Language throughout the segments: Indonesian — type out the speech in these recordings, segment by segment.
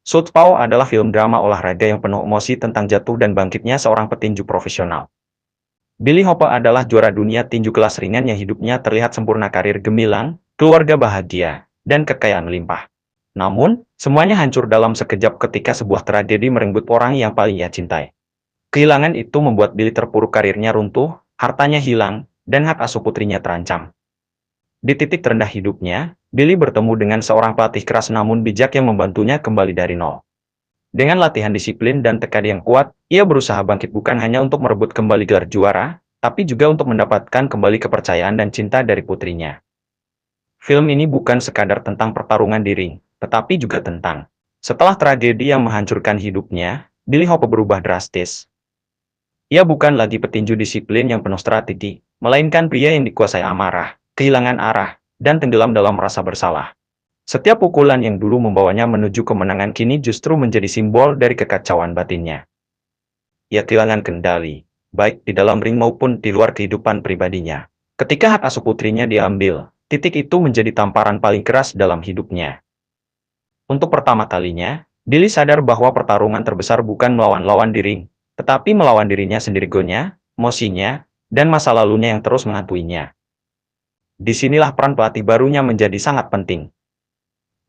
Southpaw adalah film drama olahraga yang penuh emosi tentang jatuh dan bangkitnya seorang petinju profesional. Billy Hopper adalah juara dunia tinju kelas ringan yang hidupnya terlihat sempurna, karir gemilang, keluarga bahagia, dan kekayaan melimpah. Namun, semuanya hancur dalam sekejap ketika sebuah tragedi merenggut orang yang paling ia cintai. Kehilangan itu membuat Billy terpuruk, karirnya runtuh, hartanya hilang, dan hak asuh putrinya terancam. Di titik terendah hidupnya, Billy bertemu dengan seorang pelatih keras namun bijak yang membantunya kembali dari nol. Dengan latihan disiplin dan tekad yang kuat, ia berusaha bangkit bukan hanya untuk merebut kembali gelar juara, tapi juga untuk mendapatkan kembali kepercayaan dan cinta dari putrinya. Film ini bukan sekadar tentang pertarungan di ring, tetapi juga tentang setelah tragedi yang menghancurkan hidupnya, Billy Hopper berubah drastis. Ia bukan lagi petinju disiplin yang penuh strategi, melainkan pria yang dikuasai amarah, kehilangan arah, dan tenggelam dalam rasa bersalah. Setiap pukulan yang dulu membawanya menuju kemenangan kini justru menjadi simbol dari kekacauan batinnya. Ia kehilangan kendali, baik di dalam ring maupun di luar kehidupan pribadinya. Ketika hak asuh putrinya diambil, titik itu menjadi tamparan paling keras dalam hidupnya. Untuk pertama kalinya, Billy sadar bahwa pertarungan terbesar bukan melawan lawan di ring, tetapi melawan dirinya sendiri, gonya, emosinya, dan masa lalunya yang terus menghantuinya. Disinilah peran pelatih barunya menjadi sangat penting.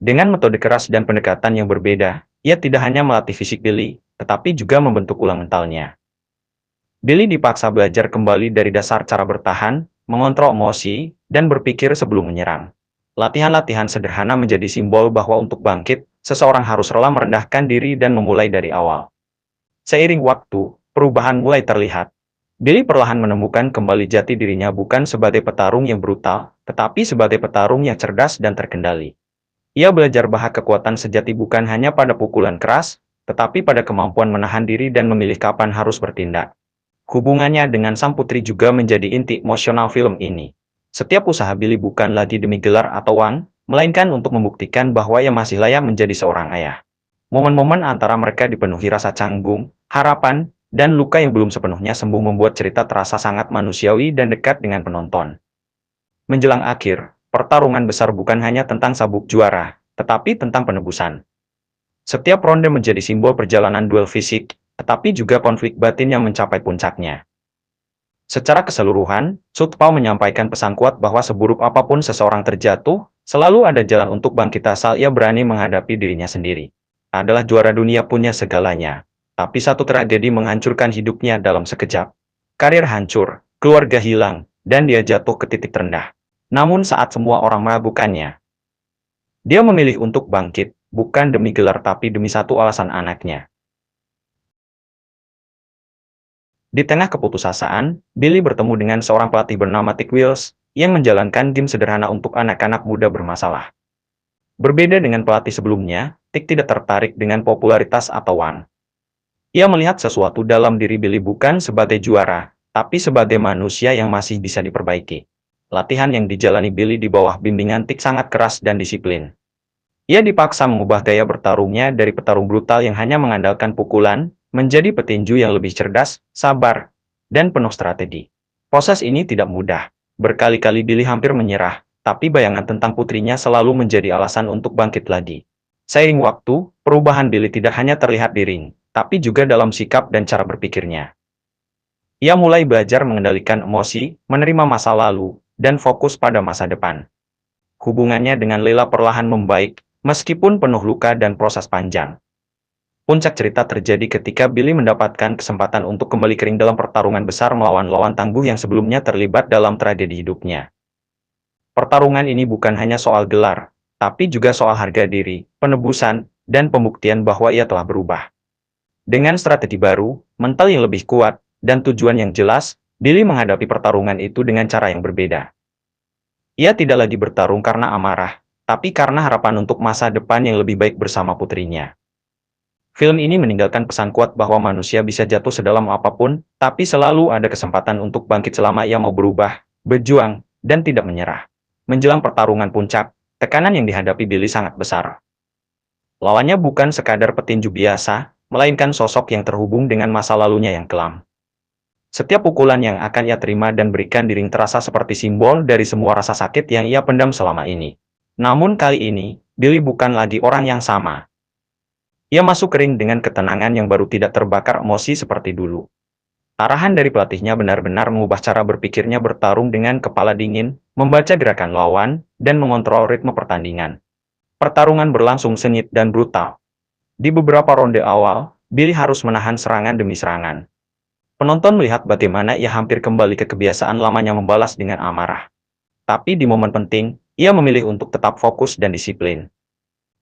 Dengan metode keras dan pendekatan yang berbeda, ia tidak hanya melatih fisik Billy, tetapi juga membentuk ulang mentalnya. Billy dipaksa belajar kembali dari dasar cara bertahan, mengontrol emosi, dan berpikir sebelum menyerang. Latihan-latihan sederhana menjadi simbol bahwa untuk bangkit, seseorang harus rela merendahkan diri dan memulai dari awal. Seiring waktu, perubahan mulai terlihat. Billy perlahan menemukan kembali jati dirinya bukan sebagai petarung yang brutal, tetapi sebagai petarung yang cerdas dan terkendali. Ia belajar bahwa kekuatan sejati bukan hanya pada pukulan keras, tetapi pada kemampuan menahan diri dan memilih kapan harus bertindak. Hubungannya dengan sang putri juga menjadi inti emosional film ini. Setiap usaha Billy bukan lagi demi gelar atau uang, melainkan untuk membuktikan bahwa ia masih layak menjadi seorang ayah. Momen-momen antara mereka dipenuhi rasa canggung, harapan, dan luka yang belum sepenuhnya sembuh membuat cerita terasa sangat manusiawi dan dekat dengan penonton. Menjelang akhir, pertarungan besar bukan hanya tentang sabuk juara, tetapi tentang penebusan. Setiap ronde menjadi simbol perjalanan duel fisik, tetapi juga konflik batin yang mencapai puncaknya. Secara keseluruhan, Southpaw menyampaikan pesan kuat bahwa seburuk apapun seseorang terjatuh, selalu ada jalan untuk bangkit asal ia berani menghadapi dirinya sendiri. Adalah juara dunia punya segalanya, tapi satu tragedi menghancurkan hidupnya dalam sekejap. Karir hancur, keluarga hilang, dan dia jatuh ke titik terendah. Namun saat semua orang meragukannya, dia memilih untuk bangkit, bukan demi gelar tapi demi satu alasan, anaknya. Di tengah keputusasaan, Billy bertemu dengan seorang pelatih bernama Tick Wills, yang menjalankan game sederhana untuk anak-anak muda bermasalah. Berbeda dengan pelatih sebelumnya, Tick tidak tertarik dengan popularitas atau uang. Ia melihat sesuatu dalam diri Billy bukan sebagai juara, tapi sebagai manusia yang masih bisa diperbaiki. Latihan yang dijalani Billy di bawah bimbingan Tick sangat keras dan disiplin. Ia dipaksa mengubah gaya bertarungnya dari petarung brutal yang hanya mengandalkan pukulan, menjadi petinju yang lebih cerdas, sabar, dan penuh strategi. Proses ini tidak mudah. Berkali-kali Billy hampir menyerah, tapi bayangan tentang putrinya selalu menjadi alasan untuk bangkit lagi. Seiring waktu, perubahan Billy tidak hanya terlihat di ring, tapi juga dalam sikap dan cara berpikirnya. Ia mulai belajar mengendalikan emosi, menerima masa lalu, dan fokus pada masa depan. Hubungannya dengan Leila perlahan membaik, meskipun penuh luka dan proses panjang. Puncak cerita terjadi ketika Billy mendapatkan kesempatan untuk kembali ke ring dalam pertarungan besar melawan lawan tangguh yang sebelumnya terlibat dalam tragedi hidupnya. Pertarungan ini bukan hanya soal gelar, tapi juga soal harga diri, penebusan, dan pembuktian bahwa ia telah berubah. Dengan strategi baru, mental yang lebih kuat, dan tujuan yang jelas, Billy menghadapi pertarungan itu dengan cara yang berbeda. Ia tidak lagi bertarung karena amarah, tapi karena harapan untuk masa depan yang lebih baik bersama putrinya. Film ini meninggalkan pesan kuat bahwa manusia bisa jatuh sedalam apapun, tapi selalu ada kesempatan untuk bangkit selama ia mau berubah, berjuang, dan tidak menyerah. Menjelang pertarungan puncak, tekanan yang dihadapi Billy sangat besar. Lawannya bukan sekadar petinju biasa, melainkan sosok yang terhubung dengan masa lalunya yang kelam. Setiap pukulan yang akan ia terima dan berikan di ring terasa seperti simbol dari semua rasa sakit yang ia pendam selama ini. Namun kali ini, Billy bukan lagi orang yang sama. Ia masuk ke ring dengan ketenangan yang baru tidak terbakar emosi seperti dulu. Arahan dari pelatihnya benar-benar mengubah cara berpikirnya bertarung dengan kepala dingin, membaca gerakan lawan, dan mengontrol ritme pertandingan. Pertarungan berlangsung sengit dan brutal. Di beberapa ronde awal, Billy harus menahan serangan demi serangan. Penonton melihat bagaimana ia hampir kembali ke kebiasaan lamanya membalas dengan amarah. Tapi di momen penting, ia memilih untuk tetap fokus dan disiplin.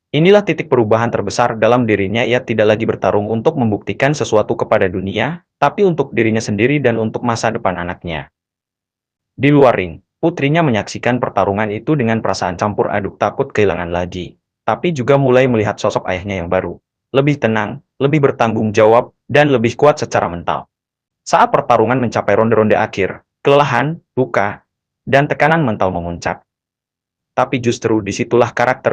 Inilah titik perubahan terbesar dalam dirinya. Ia tidak lagi bertarung untuk membuktikan sesuatu kepada dunia, tapi untuk dirinya sendiri dan untuk masa depan anaknya. Di luar ring, putrinya menyaksikan pertarungan itu dengan perasaan campur aduk, takut kehilangan lagi, tapi juga mulai melihat sosok ayahnya yang baru. Lebih tenang, lebih bertanggung jawab, dan lebih kuat secara mental. Saat pertarungan mencapai ronde-ronde akhir, kelelahan, luka, dan tekanan mental memuncak. Tapi justru disitulah karakter